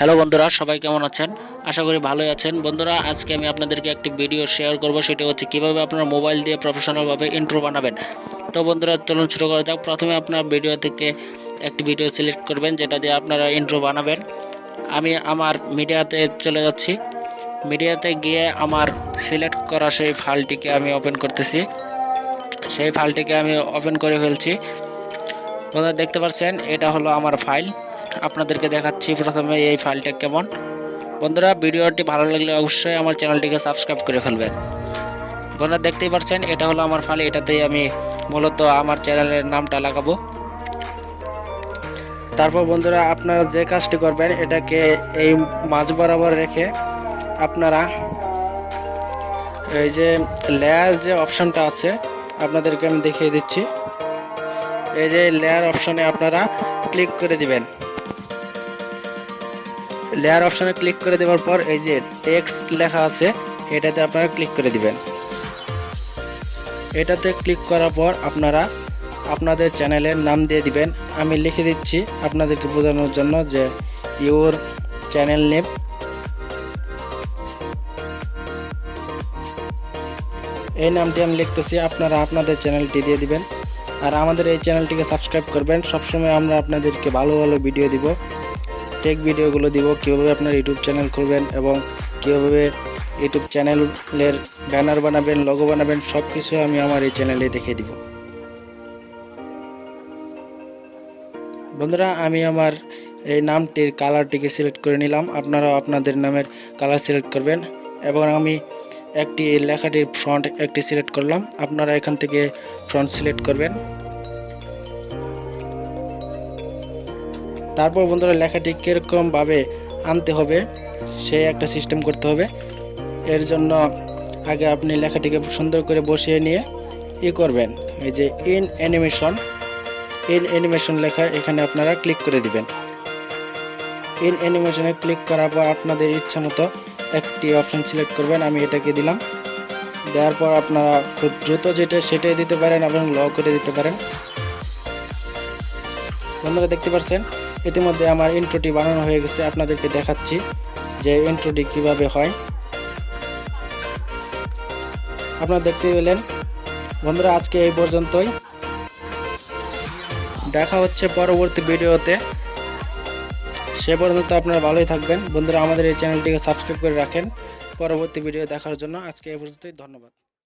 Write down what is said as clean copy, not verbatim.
Hello বন্ধুরা, সবাই কেমন আছেন? আশা করি ভালোই আছেন। বন্ধুরা, আজকে আমি আপনাদেরকে একটি ভিডিও শেয়ার করব, সেটা হচ্ছে কিভাবে আপনার মোবাইল দিয়ে প্রফেশনালভাবে ইন্ট্রো বানাবেন। তো বন্ধুরা, চলুন শুরু করা যাক। প্রথমে আপনার ভিডিও থেকে একটি ভিডিও সিলেক্ট করবেন যেটা দিয়ে আপনারা ইন্ট্রো বানাবেন। আমি আমার মিডিয়াতে চলে যাচ্ছি। মিডিয়াতে গিয়ে আমার সিলেক্ট করা সেই ফাইলটিকে আমি ওপেন করতেছি। সেই ফাইলটিকে আমি ওপেন করে ফেলছি। বন্ধুরা, দেখতে পাচ্ছেন এটা হলো আমার ফাইল। আপনাদেরকে দেখাচ্ছি প্রথমে এই ফাইলটা কেমন। বন্ধুরা, ভিডিওটি ভালো লাগলে অবশ্যই আমার চ্যানেলটিকে সাবস্ক্রাইব করে ফেলবেন। বন্ধুরা, দেখতেই পাচ্ছেন এটা হলো আমার ফাইল। এটাতেই আমি মূলত আমার চ্যানেলের নামটা লাগাবো। তারপর বন্ধুরা, আপনারা যে কাজটি করবেন, এটাকে এই মাঝ বরাবর রেখে আপনারা এই যে লেয়ার যে অপশনটা আছে আপনাদেরকে আমি দেখিয়ে দিচ্ছি। এই যে লেয়ার অপশনে আপনারা ক্লিক করে দিবেন। লেয়ার অপশনে ক্লিক করে দেওয়ার পর এই যে টেক্সট লেখা আছে এটাতে আপনারা ক্লিক করে দিবেন। এটাতে ক্লিক করার পর আপনারা আপনাদের চ্যানেলের নাম দিয়ে দিবেন। আমি লিখে দিচ্ছি আপনাদেরকে বোঝানোর জন্য যে ইউর চ্যানেল নেম। এই নামটি আমি লিখতেছি, আপনারা আপনাদের চ্যানেলটি দিয়ে দিবেন। আর আমাদের এই চ্যানেলটিকে সাবস্ক্রাইব করবেন। সবসময় আমরা আপনাদেরকে ভালো ভালো ভিডিও দিব, টেক ভিডিওগুলো দিব, কীভাবে আপনার ইউটিউব চ্যানেল খুলবেন এবং কীভাবে ইউটিউব চ্যানেলের ব্যানার বানাবেন, লোগো বানাবেন, সব কিছু আমি আমার এই চ্যানেলে দেখিয়ে দিব। বন্ধুরা, আমি আমার এই নামটির কালারটিকে সিলেক্ট করে নিলাম। আপনারাও আপনাদের নামের কালার সিলেক্ট করবেন এবং আমি একটি লেখাটির ফন্ট একটি সিলেক্ট করলাম। আপনারা এখান থেকে ফন্ট সিলেক্ট করবেন। তারপর বন্ধুরা, লেখাটি কীরকমভাবে আনতে হবে সেই একটা সিস্টেম করতে হবে। এর জন্য আগে আপনি লেখাটিকে সুন্দর করে বসিয়ে নিয়ে করবেন। এই যে ইন অ্যানিমেশন লেখা, এখানে আপনারা ক্লিক করে দিবেন। ইন অ্যানিমেশনে ক্লিক করার পর আপনাদের ইচ্ছা মতো একটি অপশন সিলেক্ট করবেন। আমি এটাকে দিলাম। দেওয়ার পর আপনারা খুব দ্রুত সেটাই দিতে পারেন এবং ল করে দিতে পারেন। বন্ধুরা, দেখতে পাচ্ছেন ইতিমধ্যে আমার ইন্ট্রোটি বানানো হয়ে গেছে। আপনাদেরকে দেখাচ্ছি যে ইন্ট্রোটি কিভাবে হয়। আপনারা দেখতে পেলেন। বন্ধুরা, আজকে এই পর্যন্তই। দেখা হচ্ছে পরবর্তী ভিডিওতে। সে পর্যন্ত আপনারা ভালোই থাকবেন। বন্ধুরা, আমাদের এই চ্যানেলটিকে সাবস্ক্রাইব করে রাখেন পরবর্তী ভিডিও দেখার জন্য। আজকে এই পর্যন্তই, ধন্যবাদ।